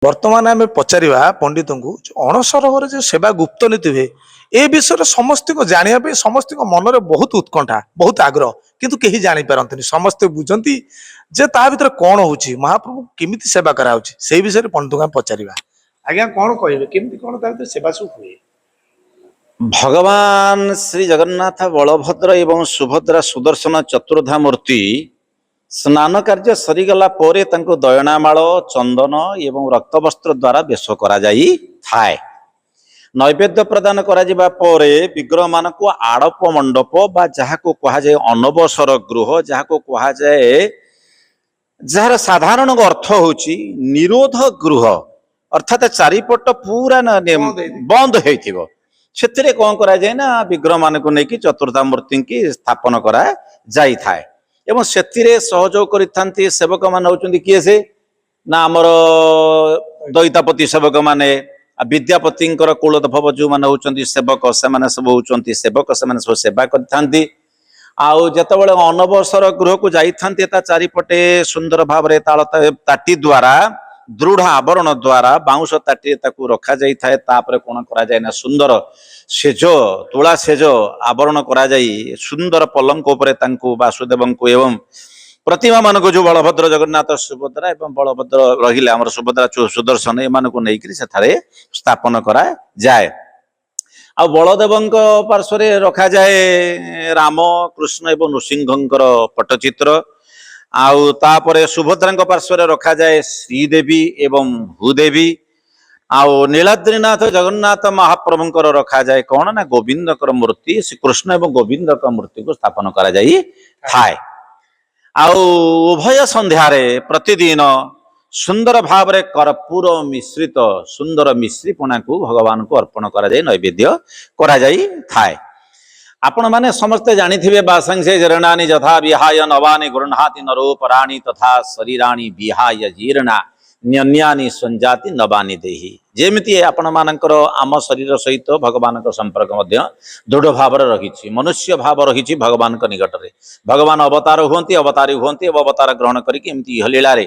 ବର୍ତ୍ତମାନ ଆମେ ପଚାରିବା ପଣ୍ଡିତଙ୍କୁ ଅଣସରଘରେ ଯେ ସେବା ଗୁପ୍ତ ନୀତି ହୁଏ ଏ ବିଷୟରେ ସମସ୍ତଙ୍କୁ ଜାଣିବା ପାଇଁ ସମସ୍ତଙ୍କ ମନରେ ବହୁତ ଉତ୍କଣ୍ଠା ବହୁତ ଆଗ୍ରହ କିନ୍ତୁ କେହି ଜାଣିପାରନ୍ତିନି ସମସ୍ତେ ବୁଝନ୍ତି ଯେ ତା ଭିତରେ କଣ ହଉଛି ମହାପ୍ରଭୁ କେମିତି ସେବା କରାହଉଛି ସେଇ ବିଷୟରେ ପଣ୍ଡିତଙ୍କୁ ଆମେ ପଚାରିବା। ଆଜ୍ଞା କଣ କହିବେ କେମିତି କଣ ତା ଭିତରେ ସେବା ସବୁ ହୁଏ? ଭଗବାନ ଶ୍ରୀ ଜଗନ୍ନାଥ ବଳଭଦ୍ର ଏବଂ ସୁଭଦ୍ରା ସୁଦର୍ଶନ ଚତୁର୍ଦ୍ଧା ମୂର୍ତ୍ତି ସ୍ନାନ କାର୍ଯ୍ୟ ସରିଗଲା ପରେ ତାଙ୍କୁ ଦୟଣାମାଳ ଚନ୍ଦନ ଏବଂ ରକ୍ତବସ୍ତ୍ର ଦ୍ୱାରା ବେଶ କରାଯାଇଥାଏ। ନୈବେଦ୍ୟ ପ୍ରଦାନ କରାଯିବା ପରେ ବିଗ୍ରହମାନଙ୍କୁ ଆଡ଼ପ ମଣ୍ଡପ ବା ଯାହାକୁ କୁହାଯାଏ ଅନବସର ଗୃହ, ଯାହାକୁ କୁହାଯାଏ ଯାହାର ସାଧାରଣ ଅର୍ଥ ହେଉଛି ନିରୋଧ ଗୃହ, ଅର୍ଥାତ୍ ଚାରିପଟ ପୁରା ବନ୍ଦ ହେଇଥିବ। ସେଥିରେ କଣ କରାଯାଏ ନା ବିଗ୍ରହ ମାନଙ୍କୁ ନେଇକି ଚତୁର୍ଦ୍ଧା ମୂର୍ତ୍ତିଙ୍କି ସ୍ଥାପନ କରାଯାଇଥାଏ ଏବଂ ସେଥିରେ ସହଯୋଗ କରିଥାନ୍ତି ସେବକ ମାନେ ହଉଛନ୍ତି କିଏ ସେ ନା ଆମର ଦଇତାପତି ସେବକ ମାନେ, ବିଦ୍ୟାପତିଙ୍କର କୁଳୋଦ୍ଭବ ଯୋଉମାନେ ହଉଛନ୍ତି ସେବକ ସେମାନେ ସବୁ ହଉଛନ୍ତି ସେବକ, ସେମାନେ ସବୁ ସେବା କରିଥାନ୍ତି। ଆଉ ଯେତେବେଳେ ଅନବସର ଗୃହକୁ ଯାଇଥାନ୍ତି ତା ଚାରିପଟେ ସୁନ୍ଦର ଭାବରେ ତାଟି ଦ୍ୱାରା ଦୃଢ ଆବରଣ ଦ୍ୱାରା ବାଉଁଶ ତାଟିରେ ତାକୁ ରଖାଯାଇଥାଏ। ତାପରେ କଣ କରାଯାଏ ନା ସୁନ୍ଦର ସେଜ ତୁଳା ସେଜ ଆବରଣ କରାଯାଇ ସୁନ୍ଦର ପଲଙ୍କ ଉପରେ ତାଙ୍କୁ ବାସୁଦେବଙ୍କୁ ଏବଂ ପ୍ରତିମା ମାନଙ୍କୁ ଯୋଉ ବଳଭଦ୍ର ଜଗନ୍ନାଥ ସୁଭଦ୍ରା ଏବଂ ବଳଭଦ୍ର ରହିଲେ ଆମର ସୁଭଦ୍ରା ସୁଦର୍ଶନ ଏମାନଙ୍କୁ ନେଇକରି ସେଠାରେ ସ୍ଥାପନ କରାଯାଏ। ଆଉ ବଳଦେବଙ୍କ ପାର୍ଶ୍ୱରେ ରଖାଯାଏ ରାମ କୃଷ୍ଣ ଏବଂ ନୃସିଂହଙ୍କର ପଟ୍ଟଚିତ୍ର। ଆଉ ତାପରେ ସୁଭଦ୍ରାଙ୍କ ପାର୍ଶ୍ୱରେ ରଖାଯାଏ ଶ୍ରୀଦେବୀ ଏବଂ ଭୂଦେବୀ। ଆଉ ନୀଳାଦ୍ରିନାଥ ଜଗନ୍ନାଥ ମହାପ୍ରଭୁଙ୍କର ରଖାଯାଏ କଣ ନା ଗୋବିନ୍ଦଙ୍କର ମୂର୍ତ୍ତି, ଶ୍ରୀକୃଷ୍ଣ ଏବଂ ଗୋବିନ୍ଦଙ୍କ ମୂର୍ତ୍ତିକୁ ସ୍ଥାପନ କରାଯାଇଥାଏ। ଆଉ ଉଭୟ ସନ୍ଧ୍ୟାରେ ପ୍ରତିଦିନ ସୁନ୍ଦର ଭାବରେ କର୍ପୂର ମିଶ୍ରିତ ସୁନ୍ଦର ମିଶ୍ରି ପଣାକୁ ଭଗବାନଙ୍କୁ ଅର୍ପଣ କରାଯାଇ ନୈବେଦ୍ୟ କରାଯାଇଥାଏ। ଆପଣ ମାନେ ସମସ୍ତେ ଜାଣିଥିବେ ବାସଂସେ ଜରଣାନି ଯଥା ବିହାୟ ନବାନି ଗୃହ୍ଣାତି ନରୋପରାଣୀ ତଥା ଶରୀରାଣୀ ବିହାୟ ଜୀର୍ଣା ନ୍ୟନ୍ୟାନି ସଞ୍ଜାତି ନବାନି ଦେହି। ଯେମିତି ଆପଣ ମାନଙ୍କର ଆମ ଶରୀର ସହିତ ଭଗବାନଙ୍କ ସମ୍ପର୍କ ମଧ୍ୟ ଦୃଢ ଭାବରେ ରହିଛି, ମନୁଷ୍ୟ ଭାବ ରହିଛି ଭଗବାନଙ୍କ ନିକଟରେ। ଭଗବାନ ଅବତାର ହୁଅନ୍ତି ଏବଂ ଅବତାର ଗ୍ରହଣ କରିକି ଏମିତି ଇହଲୀଳାରେ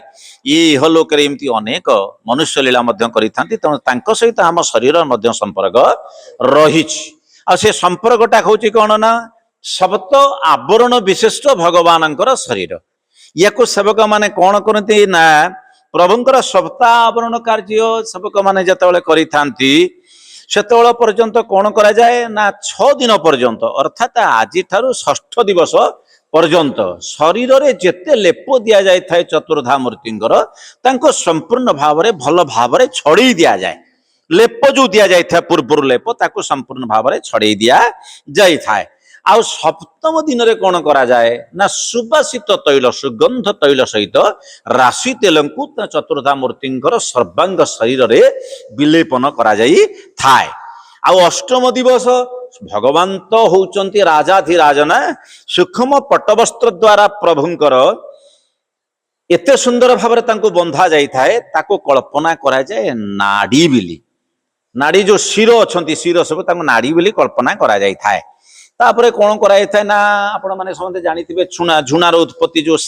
ଇହଲୋକରେ ଏମିତି ଅନେକ ମନୁଷ୍ୟ ଲୀଳା ମଧ୍ୟ କରିଥାନ୍ତି। ତେଣୁ ତାଙ୍କ ସହିତ ଆମ ଶରୀର ମଧ୍ୟ ସମ୍ପର୍କ ରହିଛି। ଆଉ ସେ ସମ୍ପର୍କଟା ହଉଛି କଣ ନା ସପ୍ତ ଆବରଣ ବିଶିଷ୍ଟ ଭଗବାନଙ୍କର ଶରୀର। ୟାକୁ ସେବକ ମାନେ କଣ କରନ୍ତି ନା ପ୍ରଭୁଙ୍କର ସପ୍ତା ଆବରଣ କାର୍ଯ୍ୟ ସେବକ ମାନେ ଯେତେବେଳେ କରିଥାନ୍ତି ସେତେବେଳେ ପର୍ଯ୍ୟନ୍ତ କଣ କରାଯାଏ ନା 6 ଦିନ ପର୍ଯ୍ୟନ୍ତ ଅର୍ଥାତ୍ ଆଜିଠାରୁ ଷଷ୍ଠ ଦିବସ ପର୍ଯ୍ୟନ୍ତ ଶରୀରରେ ଯେତେ ଲେପ ଦିଆଯାଇଥାଏ ଚତୁର୍ଦ୍ଧା ମୂର୍ତ୍ତିଙ୍କର ତାଙ୍କୁ ସମ୍ପୂର୍ଣ୍ଣ ଭାବରେ ଭଲ ଭାବରେ ଛଡେଇ ଦିଆଯାଏ। ଲେପ ଯୋଉ ଦିଆଯାଇଥାଏ ପୂର୍ବରୁ ଲେପ ତାକୁ ସମ୍ପୂର୍ଣ୍ଣ ଭାବରେ ଛଡେଇ ଦିଆଯାଇଥାଏ। ଆଉ ସପ୍ତମ ଦିନରେ କଣ କରାଯାଏ ନା ସୁବାସିତ ତୈଳ ସୁଗନ୍ଧ ତୈଳ ସହିତ ରାଶି ତେଲଙ୍କୁ ଚତୁର୍ଦ୍ଧା ମୂର୍ତ୍ତିଙ୍କର ସର୍ବାଙ୍ଗ ଶରୀରରେ ବିଲେପନ କରାଯାଇଥାଏ। ଆଉ ଅଷ୍ଟମ ଦିବସ ଭଗବାନ ତ ହଉଛନ୍ତି ରାଜାଧିରାଜ ନା, ସୂକ୍ଷ୍ମ ପଟ୍ଟବସ୍ତ୍ର ଦ୍ୱାରା ପ୍ରଭୁଙ୍କର ଏତେ ସୁନ୍ଦର ଭାବରେ ତାଙ୍କୁ ବନ୍ଧା ଯାଇଥାଏ ତାକୁ କଳ୍ପନା କରାଯାଏ ନାଡି ବୋଲି। ନାଡି ଯୋଉ ଶିର ଅଛନ୍ତି ଶିର ସବୁ ତାଙ୍କୁ ନାଡି ବୋଲି କଳ୍ପନା କରାଯାଇଥାଏ। ତାପରେ କଣ କରାଯାଇଥାଏ ନା ଆପଣ ମାନେ ସମସ୍ତେ ଜାଣିଥିବେ ଝୁଣାର ଉତ୍ପତ୍ତି ଯୋଉ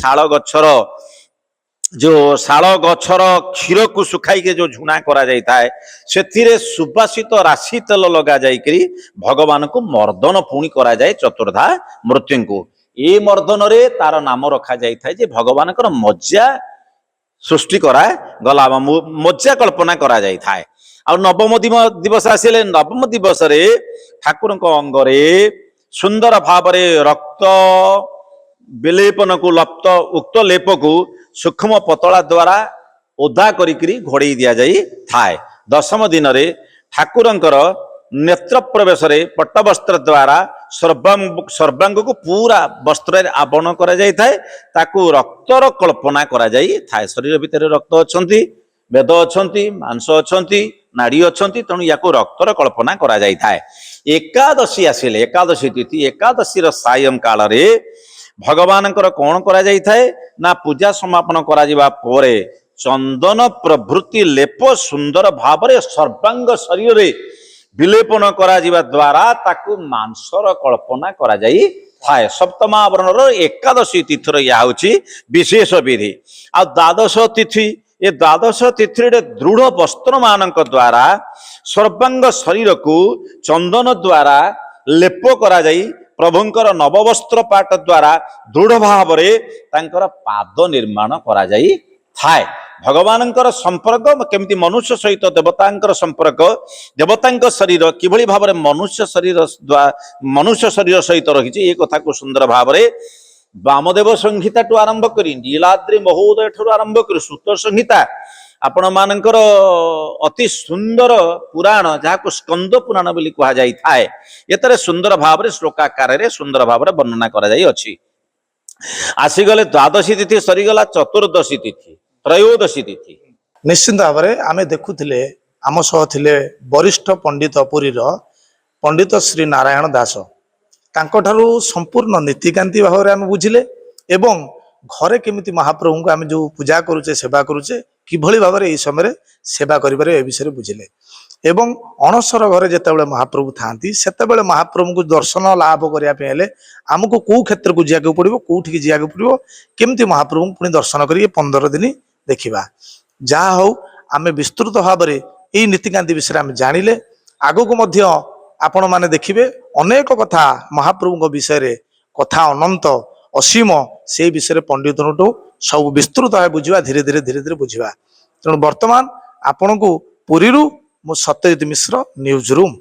ଶାଳ ଗଛର କ୍ଷୀରକୁ ଶୁଖାଇକି ଯୋଉ ଝୁଣା କରାଯାଇଥାଏ ସେଥିରେ ସୁବାସିତ ରାଶି ତେଲ ଲଗା ଯାଇକରି ଭଗବାନଙ୍କୁ ମର୍ଦନ ପୁଣି କରାଯାଏ ଚତୁର୍ଦ୍ଧା ମୂର୍ତ୍ତିଙ୍କୁ। ଏ ମର୍ଦନରେ ତାର ନାମ ରଖାଯାଇଥାଏ ଯେ ଭଗବାନଙ୍କର ମଜ୍ଜା ସୃଷ୍ଟି କରାଗଲା, ମଜ୍ଜା କଳ୍ପନା କରାଯାଇଥାଏ। ଆଉ ନବମ ଦିବସ ଆସିଲେ ନବମ ଦିବସରେ ଠାକୁରଙ୍କ ଅଙ୍ଗରେ ସୁନ୍ଦର ଭାବରେ ରକ୍ତ ବିଲେପନକୁ ଉକ୍ତ ଲେପକୁ ସୂକ୍ଷ୍ମ ପତଳା ଦ୍ୱାରା ଓଦା କରିକିରି ଘୋଡେଇ ଦିଆଯାଇଥାଏ। ଦଶମ ଦିନରେ ଠାକୁରଙ୍କର ନେତ୍ର ପ୍ରବେଶରେ ପଟ୍ଟବସ୍ତ୍ର ଦ୍ୱାରା ସର୍ବାଙ୍ଗକୁ ପୁରା ବସ୍ତ୍ରରେ ଆବରଣ କରାଯାଇଥାଏ। ତାକୁ ରକ୍ତର କଳ୍ପନା କରାଯାଇଥାଏ। ଶରୀର ଭିତରେ ରକ୍ତ ଅଛନ୍ତି, ବେଦ ଅଛନ୍ତି, ମାଂସ ଅଛନ୍ତି, ନାଡି ଅଛନ୍ତି, ତେଣୁ ୟାକୁ ରକ୍ତର କଳ୍ପନା କରାଯାଇଥାଏ। ଏକାଦଶୀ ଆସିଲେ ଏକାଦଶୀ ତିଥି ଏକାଦଶୀର ସାୟଂ କାଳରେ ଭଗବାନଙ୍କର କଣ କରାଯାଇଥାଏ ନା ପୂଜା ସମାପନ କରାଯିବା ପରେ ଚନ୍ଦନ ପ୍ରଭୃତି ଲେପ ସୁନ୍ଦର ଭାବରେ ସର୍ବାଙ୍ଗ ଶରୀରରେ ବିଲେପନ କରାଯିବା ଦ୍ୱାରା ତାକୁ ମାଂସର କଳ୍ପନା କରାଯାଇଥାଏ। ସପ୍ତମାବରଣର ଏକାଦଶୀ ତିଥିର ଏହା ହେଉଛି ବିଶେଷ ବିଧି। ଆଉ ଦ୍ୱାଦଶ ତିଥି ଏ ଦ୍ୱାଦଶ ତିଥିରେ ଦୃଢ ବସ୍ତ୍ର ମାନଙ୍କ ଦ୍ୱାରା ସର୍ବାଙ୍ଗ ଶରୀରକୁ ଚନ୍ଦନ ଦ୍ୱାରା ଲେପ କରାଯାଇ ପ୍ରଭୁଙ୍କର ନବବସ୍ତ୍ର ପାଟ ଦ୍ୱାରା ଦୃଢ ଭାବରେ ତାଙ୍କର ପାଦ ନିର୍ମାଣ କରାଯାଇଥାଏ। ଭଗବାନଙ୍କର ସମ୍ପର୍କ କେମିତି ମନୁଷ୍ୟ ସହିତ ଦେବତାଙ୍କର ସମ୍ପର୍କ, ଦେବତାଙ୍କ ଶରୀର କିଭଳି ଭାବରେ ମନୁଷ୍ୟ ଶରୀର ସହିତ ରହିଛି ଏ କଥାକୁ ସୁନ୍ଦର ଭାବରେ ବାମଦେବ ସଂହିତାଠୁ ଆରମ୍ଭ କରି ନୀଳାଦ୍ରି ମହୋଦୟ ଠାରୁ ଆରମ୍ଭ କରି ସୂତ ସଂହିତା ଆପଣ ମାନଙ୍କର ଅତି ସୁନ୍ଦର ପୁରାଣ ଯାହାକୁ ସ୍କନ୍ଦ ପୁରାଣ ବୋଲି କୁହାଯାଇଥାଏ, ଏଥିରେ ସୁନ୍ଦର ଭାବରେ ଶ୍ଲୋକାକାରରେ ସୁନ୍ଦର ଭାବରେ ବର୍ଣ୍ଣନା କରାଯାଇଅଛି। ଆସିଗଲେ ଦ୍ୱାଦଶୀ ତିଥି ସରିଗଲା, ଚତୁର୍ଦ୍ଦଶୀ ତିଥି, ତ୍ରୟୋଦଶୀ ତିଥି। ନିଶ୍ଚିନ୍ତ ଭାବରେ ଆମେ ଦେଖୁଥିଲେ ଆମ ସହ ଥିଲେ ବରିଷ୍ଠ ପଣ୍ଡିତ ପୁରୀର ପଣ୍ଡିତ ଶ୍ରୀ ନାରାୟଣ ଦାସ। ତାଙ୍କଠାରୁ ସମ୍ପୂର୍ଣ୍ଣ ନୀତିକାନ୍ତି ଭାବରେ ଆମେ ବୁଝିଲେ ଏବଂ ଘରେ କେମିତି ମହାପ୍ରଭୁଙ୍କୁ ଆମେ ଯେଉଁ ପୂଜା କରୁଛେ ସେବା କରୁଛେ କିଭଳି ଭାବରେ ଏହି ସମୟରେ ସେବା କରିବାରେ ଏ ବିଷୟରେ ବୁଝିଲେ ଏବଂ ଅଣସର ଘରେ ଯେତେବେଳେ ମହାପ୍ରଭୁ ଥାଆନ୍ତି ସେତେବେଳେ ମହାପ୍ରଭୁଙ୍କୁ ଦର୍ଶନ ଲାଭ କରିବା ପାଇଁ ହେଲେ ଆମକୁ କେଉଁ କ୍ଷେତ୍ରକୁ ଯିବାକୁ ପଡ଼ିବ, କେଉଁଠିକି ଯିବାକୁ ପଡ଼ିବ, କେମିତି ମହାପ୍ରଭୁଙ୍କୁ ପୁଣି ଦର୍ଶନ କରି 15 ଦିନ ଦେଖିବା। ଯାହା ହଉ ଆମେ ବିସ୍ତୃତ ଭାବରେ ଏଇ ନୀତିକାନ୍ତି ବିଷୟରେ ଆମେ ଜାଣିଲେ। ଆଗକୁ ମଧ୍ୟ ଆପଣମାନେ ଦେଖିବେ ଅନେକ କଥା ମହାପ୍ରଭୁଙ୍କ ବିଷୟରେ, କଥା ଅନନ୍ତ ଅସୀମ, ସେଇ ବିଷୟରେ ପଣ୍ଡିତଙ୍କଠୁ ସବୁ ବିସ୍ତୃତ ଭାବେ ବୁଝିବା, ଧୀରେ ଧୀରେ ବୁଝିବା। ତେଣୁ ବର୍ତ୍ତମାନ ଆପଣଙ୍କୁ ପୁରୀରୁ ମୁଁ ସତ୍ୟଜିତ ମିଶ୍ର, ନ୍ୟୁଜ୍ ରୁମ୍।